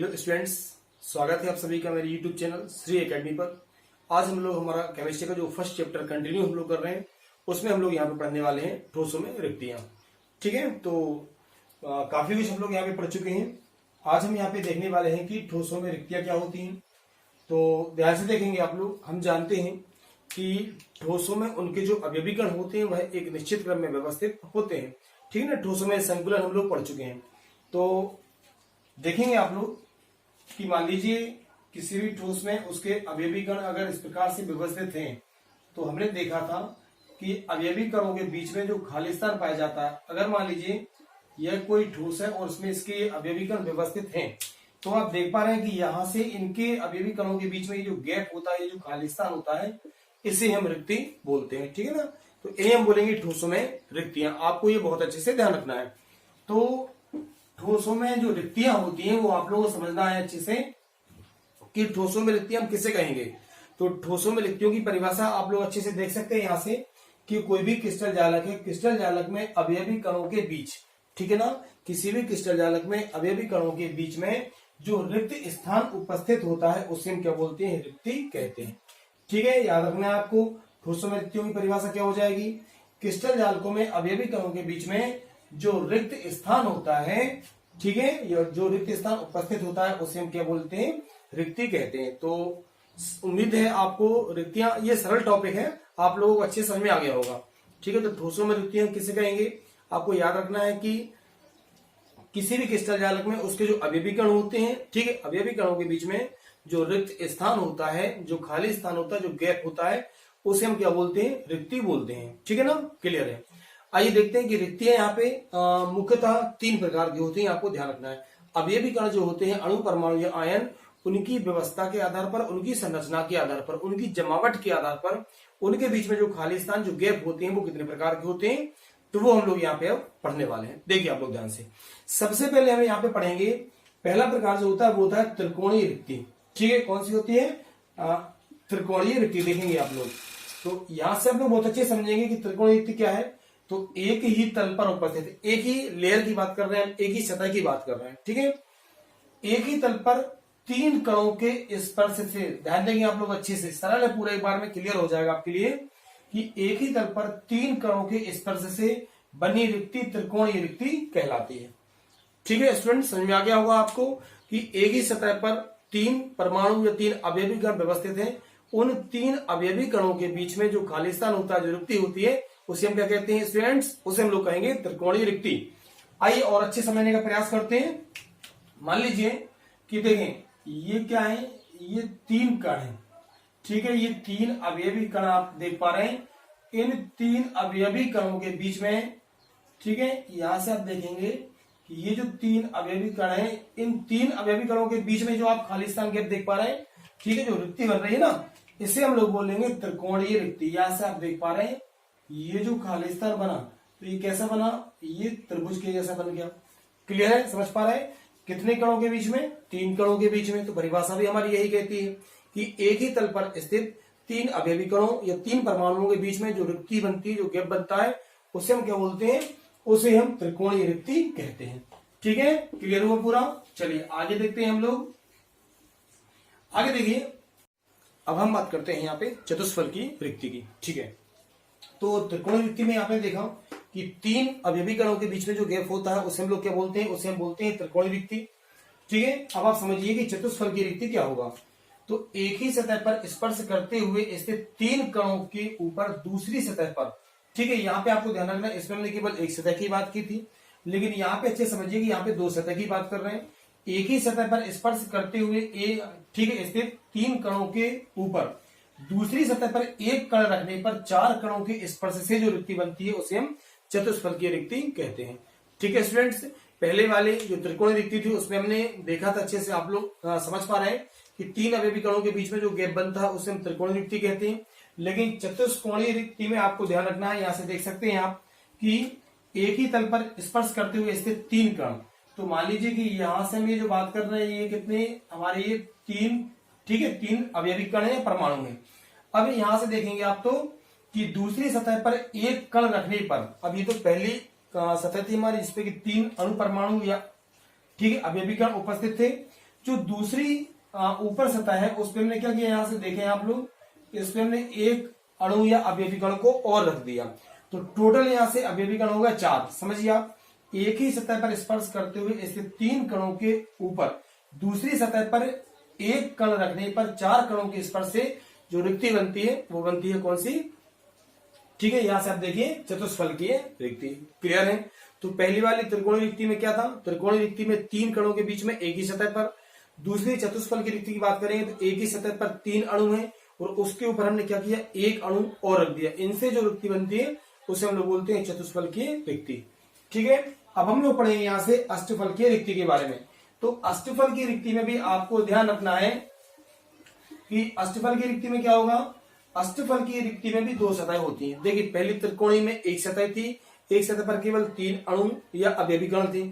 Hello students, स्वागत है आप सभी का मेरे यूट्यूब चैनल श्री एकेडमी पर। आज हम लोग हमारा केमिस्ट्री का जो फर्स्ट चैप्टर कंटिन्यू हम लोग कर रहे हैं, उसमें हम लोग यहाँ पे पढ़ने वाले हैं ठोसों में रिक्तियां। ठीक है, तो काफी कुछ हम लोग यहाँ पे पढ़ चुके हैं। आज हम यहाँ पे देखने वाले हैं कि ठोसों में रिक्तियां क्या होती हैं। तो ध्यान से देखेंगे आप लोग। हम जानते हैं कि ठोसों में उनके जो अवयवी कण होते हैं वह एक निश्चित क्रम में व्यवस्थित होते हैं। ठीक है ना, ठोसों में संकुलन हम लोग पढ़ चुके हैं। तो देखेंगे आप लोग कि मान लीजिए किसी भी ठोस में उसके अवयवी कण अगर इस प्रकार से व्यवस्थित हैं, तो हमने देखा था कि अवयवी कणों के बीच में जो खाली स्थान पाया जाता है, अगर मान लीजिए यह कोई ठोस है और उसमें इसके अवयवी कण व्यवस्थित हैं, तो आप देख पा रहे हैं कि यहां से इनके अवयवी कणों के बीच में ये जो गैप होता है, ये जो खाली स्थान होता है, इसे हम रिक्ति बोलते हैं। ठीक है ना, तो ये हम बोलेंगे ठोसों में रिक्तियां। आपको ये बहुत अच्छे से ध्यान रखना है। तो ठोसों में जो रिक्तियां होती हैं वो आप लोगों को समझना है अच्छे से कि ठोसों में रिक्तियां हम किसे कहेंगे। तो ठोसों में रिक्तियों की परिभाषा आप लोग अच्छे से देख सकते हैं यहाँ से कि कोई भी क्रिस्टल जालक है, क्रिस्टल जालक में अवयवी कणों के बीच, ठीक है ना, किसी भी क्रिस्टल जालक में अवयवी कणों के बीच में जो रिक्त स्थान उपस्थित होता है उसे हम क्या बोलते हैं, रिक्ति कहते हैं। ठीक है, याद रखना है आपको। ठोसों में रिक्तियों की परिभाषा क्या हो जाएगी, क्रिस्टल जालकों में अवयवी कणों के बीच में जो रिक्त स्थान होता है, ठीक है, जो रिक्त स्थान उपस्थित होता है उसे हम क्या बोलते हैं, रिक्ति कहते हैं। तो उम्मीद है आपको रिक्तियां, ये सरल टॉपिक है, आप लोगों को अच्छे समझ में आ गया होगा। ठीक है, तो ठोसों में रिक्तियां किसे कहेंगे, आपको याद रखना है कि किसी भी क्रिस्टल जालक में उसके जो अवयवी कण होते हैं, ठीक है, अवयवी कणों के बीच में जो रिक्त स्थान होता है, जो खाली स्थान होता है, जो गैप होता है, उसे हम क्या बोलते हैं, रिक्ति बोलते हैं। ठीक है ना, क्लियर है। आइए देखते हैं कि रिक्तियां यहाँ पे मुख्यतः 3 प्रकार की होती हैं, आपको ध्यान रखना है। अवयवी कण जो होते हैं, अणु, परमाणु या आयन, उनकी व्यवस्था के आधार पर, उनकी संरचना के आधार पर, उनकी जमावट के आधार पर, उनके बीच में जो खाली स्थान, जो गैप होते हैं, वो कितने प्रकार के होते हैं, तो वो हम लोग यहाँ पे अब पढ़ने वाले हैं। देखिए आप लोग ध्यान से। सबसे पहले हम यहाँ पे पढ़ेंगे, पहला प्रकार जो होता है वो होता है त्रिकोणीय रिक्ति। ठीक है, कौन सी होती है, त्रिकोणीय रिक्ति। देखेंगे आप लोग, तो यहां से आप लोग बहुत अच्छे समझेंगे कि त्रिकोणीय रिक्ति क्या है। तो एक ही तल पर उपस्थित, एक ही लेयर की बात कर रहे हैं, एक ही सतह की बात कर रहे हैं। ठीक है, एक ही तल पर 3 कणों के स्पर्श से, ध्यान देंगे आप लोग अच्छे से, सरल है, पूरा एक बार में क्लियर हो जाएगा आपके लिए कि एक ही तल पर 3 कणों के स्पर्श से बनी रिक्ति त्रिकोणीय रिक्ति कहलाती है। ठीक है स्टूडेंट, समझ में आ गया होगा आपको कि एक ही सतह पर 3 परमाणु या 3 अवयवी कण व्यवस्थित हैं, उन 3 अवयवी कणों के बीच में जो खाली स्थान होता है, जो रिक्ति होती है, उसे हम क्या कहते हैं स्टूडेंट्स, उसे हम लोग कहेंगे त्रिकोणीय रिक्ति। आइए और अच्छे समझने का प्रयास करते हैं। मान लीजिए कि देखें ये क्या है, ये 3 कण है। ठीक है, ये 3 अवयवी कण आप देख पा रहे हैं। इन 3 अवयवी कणों के बीच में, ठीक है, यहां से आप देखेंगे कि ये जो 3 अवयवी कण है, इन 3 अवयवी कणों के बीच में जो आप खाली स्थान गैप देख पा रहे हैं, ठीक है, जो रिक्ति बन रही है ना, इसे हम लोग बोलेंगे त्रिकोणीय रिक्ति। यहां से आप देख पा रहे हैं ये जो खाली स्थान बना, तो ये कैसा बना, ये त्रिभुज के जैसा बन गया। क्लियर है, समझ पा रहे हैं। कितने कणों के बीच में, 3 कणों के बीच में। तो परिभाषा भी हमारी यही कहती है कि एक ही तल पर स्थित 3 अवयवी कणों या 3 परमाणुओं के बीच में जो रिक्ति बनती है, जो गैप बनता है, उसे हम क्या बोलते हैं, उसे हम त्रिकोणीय रिक्ति कहते हैं। ठीक है, क्लियर हुआ पूरा। चलिए आगे देखते हैं हम लोग। आगे देखिए, अब हम बात करते हैं यहाँ पे चतुष्फल की रिक्ति की। ठीक है, तो त्रिकोणीय रिक्ति में आपने देखा कि 3 अवयवी कणों के बीच में जो गैप होता है उसे हम लोग क्या बोलते हैं, उसे हम बोलते हैं त्रिकोणीय रिक्ति। ठीक है, अब आप समझिए कि चतुष्फल की रिक्ति क्या होगा। तो एक ही सतह पर स्पर्श करते हुए स्थित 3 कणों के ऊपर दूसरी सतह पर, ठीक है, यहाँ पे आपको ध्यान रखना, इसमें हमने केवल एक सतह की बात की थी, लेकिन यहाँ पे अच्छे समझिए कि यहाँ पे 2 सतह की बात कर रहे हैं। एक ही सतह पर स्पर्श करते हुए ठीक है, स्थित 3 कणों के ऊपर दूसरी सतह पर एक कण रखने पर 4 कणों के स्पर्श से जो रिक्ति बनती है उसे हम चतुष्फलकीय रिक्ति कहते हैं। ठीक है स्टूडेंट्स, पहले वाले जो त्रिकोणीय रिक्ति थी उसमें हमने देखा था, अच्छे से आप लोग समझ पा रहे हैं कि 3 अवयवी कणों के बीच में जो गैप बनता है उसे हम त्रिकोणीय रिक्ति कहते हैं। लेकिन चतुष्कोणीय रिक्ति में आपको ध्यान रखना है, यहां से देख सकते हैं आप कि एक ही तल पर स्पर्श करते हुए स्थित 3 कण। तो मान लीजिए कि यहां से हम ये जो बात कर रहे हैं, ये कितने हमारे, ये 3, ठीक है, 3 अवयवी कण है, परमाणु है। अब यहां से देखेंगे आप तो कि दूसरी सतह पर एक कण रखने पर, अब ये तो पहली सतह थी हमारी जिसपे कि 3 अणु परमाणु या, ठीक है, अवयवी कण उपस्थित थे। जो दूसरी ऊपर सतह है उस पर हमने क्या किया, यहां से देखें आप लोग, इस पे हमने एक अणु या अवयवी कण को और रख दिया, तो टोटल यहां से अवयवी कण होगा 4। समझिए आप, एक ही सतह पर स्पर्श करते हुए इससे 3 कणों के ऊपर दूसरी सतह पर एक कण रखने पर 4 कणों के स्पर्श से जो रिक्ति बनती है वो बनती है कौन सी, ठीक है। यहां से आप देखिए चतुष्फलकीय रिक्ति। क्लियर है। तो पहली वाली त्रिकोणीय रिक्ति में क्या था, त्रिकोणीय रिक्ति में 3 कणों के बीच में एक ही सतह पर। दूसरी चतुष्फल की रिक्ति की बात करेंगे तो एक ही सतह पर 3 अणु हैं और उसके ऊपर हमने क्या किया, एक अणु और रख दिया। इनसे जो रिक्ति बनती है उसे हम लोग बोलते हैं चतुष्फलकीय रिक्ति। ठीक है। अब हम लोग पढ़ेंगे यहां से अष्टफलकीय रिक्ति के बारे में। तो अष्टफल की रिक्ति में भी आपको ध्यान रखना है कि अष्टफल की रिक्ति में क्या होगा, अष्टफल की रिक्ति में भी 2 सतह होती हैं। देखिए पहली त्रिकोणीय में एक सतह थी, एक सतह पर केवल 3 अणु या अवयवी कण थे।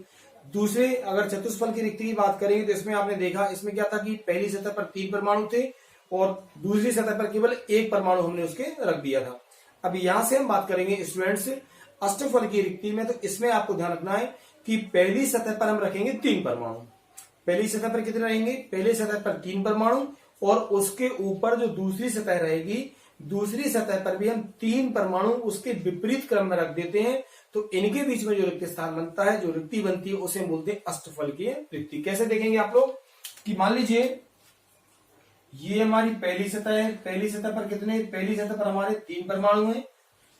दूसरे अगर चतुष्फल की रिक्ति की बात करेंगे तो इसमें आपने देखा, इसमें क्या था कि पहली सतह पर 3 परमाणु थे और दूसरी सतह पर केवल 1 परमाणु हमने उसके रख दिया था। अब यहां से हम बात करेंगे स्टूडेंट्स अष्टफल की रिक्ति में, तो इसमें आपको ध्यान रखना है कि पहली सतह पर हम रखेंगे 3 परमाणु। पहली सतह पर कितने रहेंगे, पहली सतह पर 3 परमाणु और उसके ऊपर जो दूसरी सतह रहेगी, दूसरी सतह पर भी हम 3 परमाणु उसके विपरीत क्रम में रख देते हैं। तो इनके बीच में जो रिक्त स्थान बनता है, जो रिक्ति बनती है, उसे हम बोलते हैं अष्टफलकीय रिक्ति। कैसे देखेंगे आप लोग कि मान लीजिए ये हमारी पहली सतह है, पहली सतह पर कितने, पहली सतह पर हमारे 3 परमाणु हैं,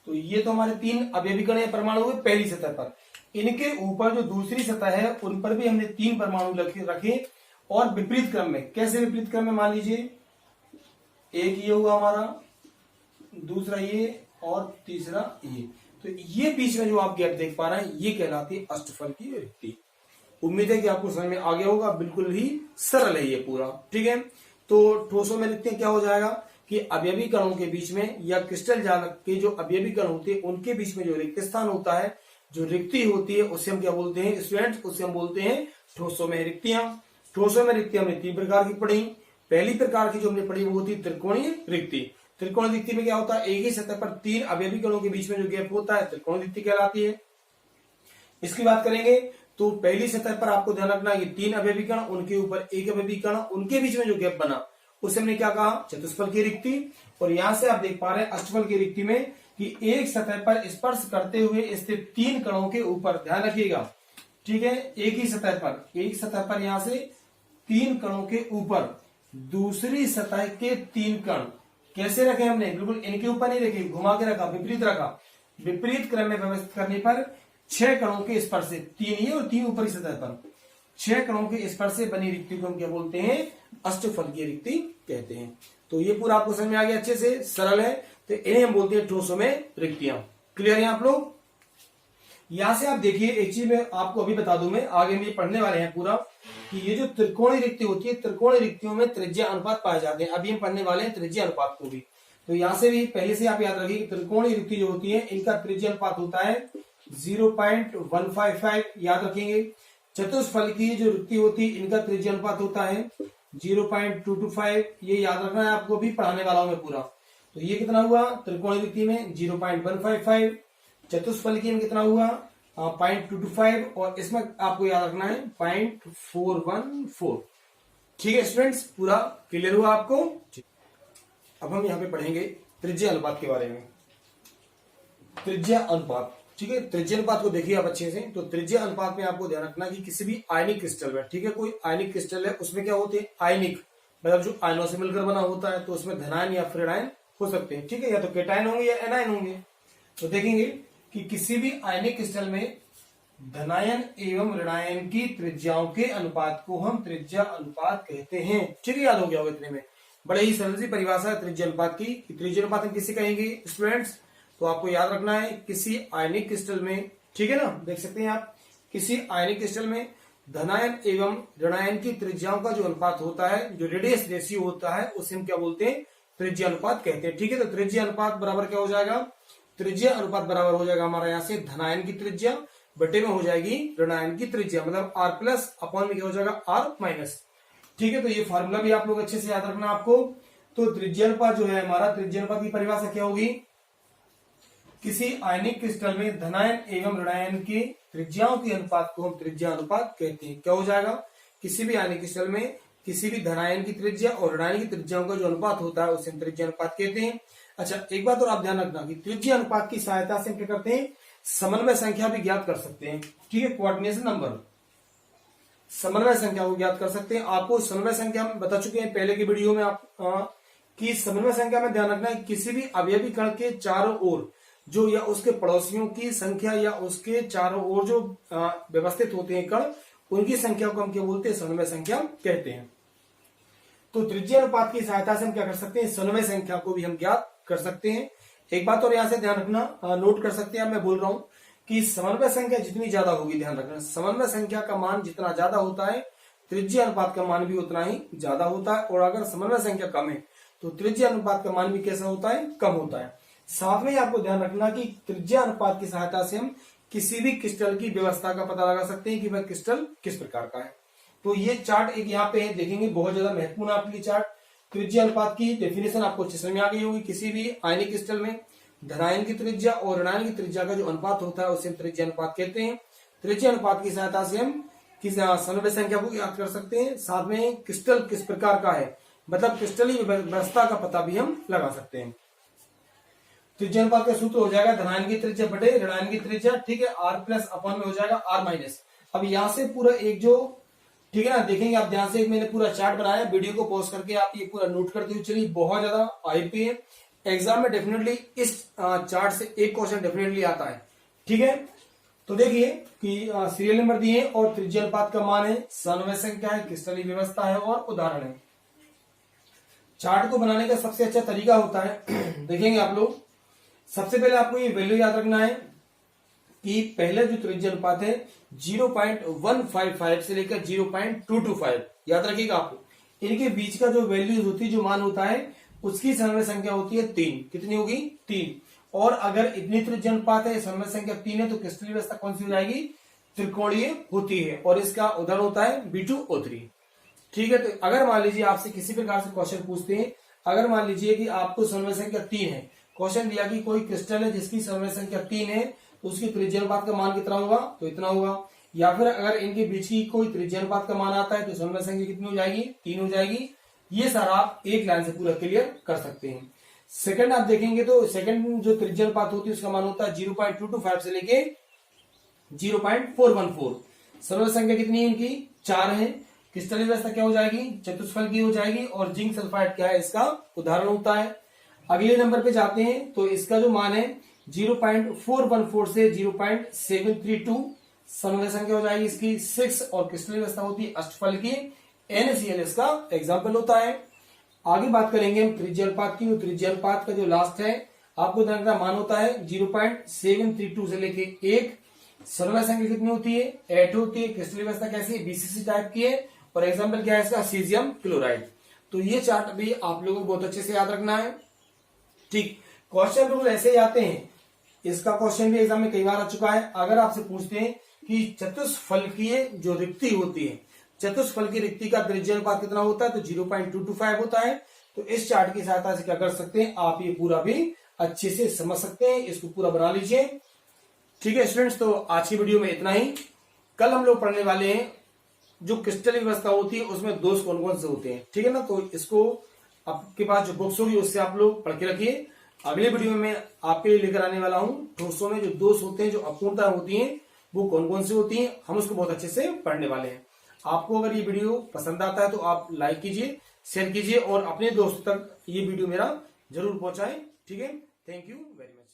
तो ये तो हमारे 3 अवयवी कण या परमाणु हुए पहली सतह पर। इनके ऊपर जो दूसरी सतह है उन पर भी हमने 3 परमाणु रखे और विपरीत क्रम में। कैसे विपरीत क्रम में, मान लीजिए एक ये हुआ हमारा, दूसरा ये और तीसरा ये, तो ये बीच में जो आप गैप देख पा रहे हैं ये कहलाती है अष्टफल की रिक्ति। उम्मीद है कि आपको समझ में आ गया होगा, बिल्कुल ही सरल है ये पूरा। ठीक है। तो ठोसों में लिखते हैं क्या हो जाएगा कि अवयवी कणों के बीच में या क्रिस्टल जाल के जो अवयवी कण होते हैं उनके बीच में जो रिक्त स्थान होता है, जो रिक्ति होती है, उसे हम क्या बोलते हैं स्टूडेंट्स, उसे हम बोलते हैं ठोसों में रिक्तियां। ठोसों में रिक्तियां हमने 3 प्रकार की पढ़ी। पहली प्रकार की जो हमने पढ़ी वो होती त्रिकोणीय रिक्ति। त्रिकोणीय रिक्ति में क्या होता है, एक ही सतह पर 3 अवयवी कणों के बीच में जो गैप होता है त्रिकोणीय रिक्ति कहलाती है। इसकी बात करेंगे तो पहली सतह पर आपको ध्यान रखना है कि 3 अवयवी कण, उनके ऊपर एक अवयवी कण, उनके बीच में जो गैप बना उसे हमने क्या कहा, चतुष्फल की रिक्ति। और यहां से आप देख पा रहे हैं अष्टफल की रिक्ति में कि एक सतह पर स्पर्श करते हुए स्थित 3 कणों के ऊपर, ध्यान रखिएगा, ठीक है, एक ही सतह पर, एक सतह पर यहां से 3 कणों के ऊपर दूसरी सतह के 3 कण कैसे रखे हमने, बिल्कुल इनके ऊपर नहीं रखे, घुमा के रखा, विपरीत रखा। विपरीत क्रम में व्यवस्थित करने पर 6 कणों के स्पर्श से, 3 ये और 3 ऊपरी सतह पर 6 कणों के स्पर्श से बनी रिक्ति को हम क्या बोलते हैं, अष्टफलकीय रिक्ति कहते हैं। तो ये पूरा आपको समझ में आ गया, अच्छे से सरल है, तो इन्हें हम बोलते हैं ठोसों में रिक्तियां। क्लियर है आप लोग। यहां से आप देखिए एक चीज मैं आपको अभी बता दूं, मैं आगे में पढ़ने वाले हैं पूरा कि ये जो त्रिकोणीय रिक्ति होती है, त्रिकोणीय रिक्तियों में त्रिज्या अनुपात पाए जाते हैं। अभी हम पढ़ने वाले हैं त्रिज्या अनुपात को भी। तो यहां से भी पहले से आप याद रखिए त्रिकोणीय रिक्ति जो होती है इनका त्रिज्या अनुपात होता है 0.155, याद रखेंगे। चतुष्फल की जो रिक्ति होती है इनका त्रिज्या अनुपात होता है 0.225, ये याद रखना है आपको, भी पढ़ाने वाला हूं मैं पूरा। तो ये कितना हुआ त्रिकोणीय रिक्ति में 0.155, चतुष्फलकीय में कितना हुआ 0.225 और इसमें आपको याद रखना है 0.414। ठीक है स्टूडेंट्स, पूरा क्लियर हुआ आपको। अब हम यहाँ पे पढ़ेंगे त्रिज्या अनुपात के बारे में। त्रिज्या अनुपात, ठीक है, त्रिज्या अनुपात को देखिए आप अच्छे से। तो त्रिज्या अनुपात में आपको ध्यान रखना कि किसी भी आयनिक क्रिस्टल में, ठीक है, कोई आयनिक क्रिस्टल है उसमें क्या होते हैं, आयनिक मतलब जो आयनों से मिलकर बना होता है, तो उसमें धनायन या फिर ऋणायन हो सकते हैं, ठीक है, या तो केटायन होंगे या एनायन होंगे। तो देखेंगे कि किसी भी आयनिक क्रिस्टल में धनायन एवं ऋणायन की त्रिज्याओं के अनुपात को हम त्रिज्या अनुपात कहते हैं। ठीक है, याद हो गया होगा इतने में। बड़े ही सरल सी परिभाषा है त्रिज्या अनुपात की। त्रिज्या अनुपात हम किसे कहेंगे स्टूडेंट्स, तो आपको याद रखना है किसी आयनिक क्रिस्टल में, ठीक है ना, देख सकते हैं आप, किसी आयनिक क्रिस्टल में धनायन एवं ऋणायन की त्रिज्याओं का जो अनुपात होता है, जो रेडियस रेशियो होता है, उसे हम क्या बोलते हैं, त्रिज्या अनुपात कहते हैं। ठीक है, तो त्रिज्या अनुपात बराबर क्या हो जाएगा, त्रिज्या अनुपात बराबर हो जाएगा हमारा यहाँ से धनायन की त्रिज्या बटे में हो जाएगी ऋणायन की त्रिज्या, मतलब R प्लस अपॉन में क्या हो जाएगा R माइनस। ठीक है, तो ये फॉर्मूला भी आप लोग अच्छे से याद रखना आपको। तो त्रिज्या अनुपात जो है हमारा, त्रिज्या अनुपात की परिभाषा क्या होगी, किसी आयनिक क्रिस्टल में धनायन एवं ऋणायन की त्रिज्याओं के अनुपात को हम त्रिज्या अनुपात कहते हैं। क्या हो जाएगा, किसी भी आयनिक क्रिस्टल में किसी भी धनायन की त्रिज्या और ऋणायन की त्रिज्याओं का जो अनुपात होता है उसे हम त्रिज्या अनुपात कहते हैं। अच्छा, एक बात और आप ध्यान रखना कि त्रिज्या अनुपात की सहायता से हम क्या करते हैं, समन्वय संख्या भी ज्ञात कर सकते हैं। ठीक है, कोऑर्डिनेशन नंबर, समन्वय संख्या को ज्ञात कर सकते हैं। आपको समन्वय संख्या हम बता चुके हैं पहले की वीडियो में आप कि समन्वय संख्या में ध्यान रखना है किसी भी अवयवी कण के चारों ओर जो या उसके पड़ोसियों की संख्या या उसके चारों ओर जो व्यवस्थित होते हैं कण, उनकी संख्या को हम क्या बोलते हैं, समन्वय संख्या कहते हैं। तो त्रिज्या अनुपात की सहायता से हम क्या कर सकते हैं, समन्वय संख्या को भी हम ज्ञात कर सकते हैं। एक बात और यहां से ध्यान रखना, नोट कर सकते हैं आप, मैं बोल रहा हूं कि समन्वय संख्या जितनी ज्यादा होगी, ध्यान रखना, समन्वय संख्या का मान जितना ज्यादा होता है त्रिज्या अनुपात का मान भी उतना ही ज्यादा होता है, और अगर समन्वय संख्या कम है तो त्रिज्या अनुपात का मान भी कैसा होता है, कम होता है। साथ में आपको ध्यान रखना कि त्रिज्या अनुपात की सहायता से हम किसी भी क्रिस्टल की व्यवस्था का पता लगा सकते हैं कि वह क्रिस्टल किस प्रकार का है। तो ये चार्ट एक यहाँ पे देखेंगे, बहुत ज्यादा महत्वपूर्ण आपके लिए चार्ट। त्रिज्या अनुपात की डेफिनेशन आपको अच्छे समझ में आ गई होगी। किसी भी आयनिक क्रिस्टल में धनायन की त्रिज्या और ऋणायन की त्रिज्या का जो अनुपात होता है उसे हम त्रिज्या अनुपात कहते हैं। त्रिज्या अनुपात की सहायता से हम किस समन्वय संख्या को ज्ञात कर सकते हैं, साथ में क्रिस्टल किस प्रकार का है, मतलब क्रिस्टलीय व्यवस्था का पता भी हम लगा सकते हैं। त्रिज्या अनुपात का सूत्र हो जाएगा धनायन की त्रिज्या बटे ऋणायन की त्रिज्या। ठीक है, आर प्लस अपन में हो जाएगा आर माइनस। अब यहां से पूरा एक जो, ठीक है ना, देखेंगे आप ध्यान से, मैंने पूरा चार्ट बनाया, वीडियो को पॉज करके आप ये पूरा नोट करते हुए चलिए। बहुत ज्यादा आईपी है, एग्जाम में डेफिनेटली इस चार्ट से एक क्वेश्चन डेफिनेटली आता है। ठीक है, तो देखिए कि सीरियल नंबर दिए और त्रिज्या अनुपात का मान है, समन्वय संख्या है, क्रिस्टलीय व्यवस्था है और उदाहरण है। चार्ट को बनाने का सबसे अच्छा तरीका होता है देखेंगे आप लोग, सबसे पहले आपको ये वैल्यू याद रखना है कि पहले जो त्रिज्या अनुपात है 0.155 से लेकर 0.225 याद रखिएगा आपको। इनके बीच का जो वैल्यूज होती है, जो मान होता है, उसकी समन्वय संख्या होती है 3। कितनी होगी, 3। और अगर इतनी त्रिज्या अनुपात है, समन्वय संख्या 3 है, तो क्रिस्टलीय व्यवस्था कौन सी हो जाएगी, त्रिकोणीय होती है, और इसका उदाहरण होता है B2O3। ठीक है, तो अगर मान लीजिए आपसे किसी प्रकार से क्वेश्चन पूछते हैं, अगर मान लीजिए कि आपको समन्वय संख्या 3 है, क्वेश्चन दिया कि कोई क्रिस्टल है जिसकी समन्वय संख्या 3 है, तो उसकी त्रिज्या अनुपात का मान कितना होगा, तो इतना होगा। या फिर अगर इनके बीच की कोई त्रिज्या अनुपात का मान आता है तो समन्वय संख्या कितनी हो जाएगी, 3 हो जाएगी। ये सारा आप एक लाइन से पूरा क्लियर कर सकते हैं। सेकंड आप देखेंगे तो सेकंड जो त्रिज्या अनुपात होती है उसका मान होता है 0.225 से लेके 0.414। समन्वय संख्या कितनी है इनकी, 4 है। क्रिस्टलीय व्यवस्था क्या हो जाएगी, चतुष्फल की हो जाएगी, और जिंक सल्फाइड क्या है, इसका उदाहरण होता है। अगले नंबर पे जाते हैं तो इसका जो मान है 0.414 से 0.732 समन्वय संख्या हो जाएगी इसकी 6, और क्रिस्टलीय व्यवस्था होती है अष्टफल की, NaCl इसका एग्जाम्पल होता है। आगे बात करेंगे हम त्रिज्या अनुपात की। त्रिज्या अनुपात का जो लास्ट है आपको ध्यान रखना, मान होता है 0.732 से लेके 1। समन्वय संख्या कितनी होती है, 8 होती है। क्रिस्टलीय व्यवस्था कैसी है, BCC टाइप की है, और एग्जाम्पल क्या है इसका, सीजियम क्लोराइड। तो ये चार्ट भी आप लोगों को बहुत अच्छे से याद रखना है। ठीक, क्वेश्चन बिल्कुल ऐसे ही आते हैं। इसका क्वेश्चन भी एग्जाम में कई बार आ चुका है। अगर आपसे पूछते हैं कि चतुष्फलकीय जो रिक्ति होती है, चतुष्फल की रिक्ति का त्रिज्या अनुपात कितना होता है, तो 0.225 होता है। तो इस चार्ट की सहायता से क्या कर सकते हैं, आप ये पूरा भी अच्छे से समझ सकते हैं। इसको पूरा बना लीजिए। ठीक है स्टूडेंट्स, तो आज की वीडियो में इतना ही। कल हम लोग पढ़ने वाले हैं जो क्रिस्टलीय व्यवस्था होती है उसमें दोष कौन कौन से होते हैं। ठीक है ना, तो इसको आपके पास जो बुक्स होगी उससे आप लोग पढ़ के रखिए। अगले वीडियो में मैं आपके लिए लेकर आने वाला हूं ठोसों में जो दोष होते हैं, जो अपूर्णता होती हैं, वो कौन कौन सी होती हैं, हम उसको बहुत अच्छे से पढ़ने वाले हैं। आपको अगर ये वीडियो पसंद आता है तो आप लाइक कीजिए, शेयर कीजिए, और अपने दोस्तों तक ये वीडियो मेरा जरूर पहुंचाएं। ठीक है, थैंक यू वेरी मच।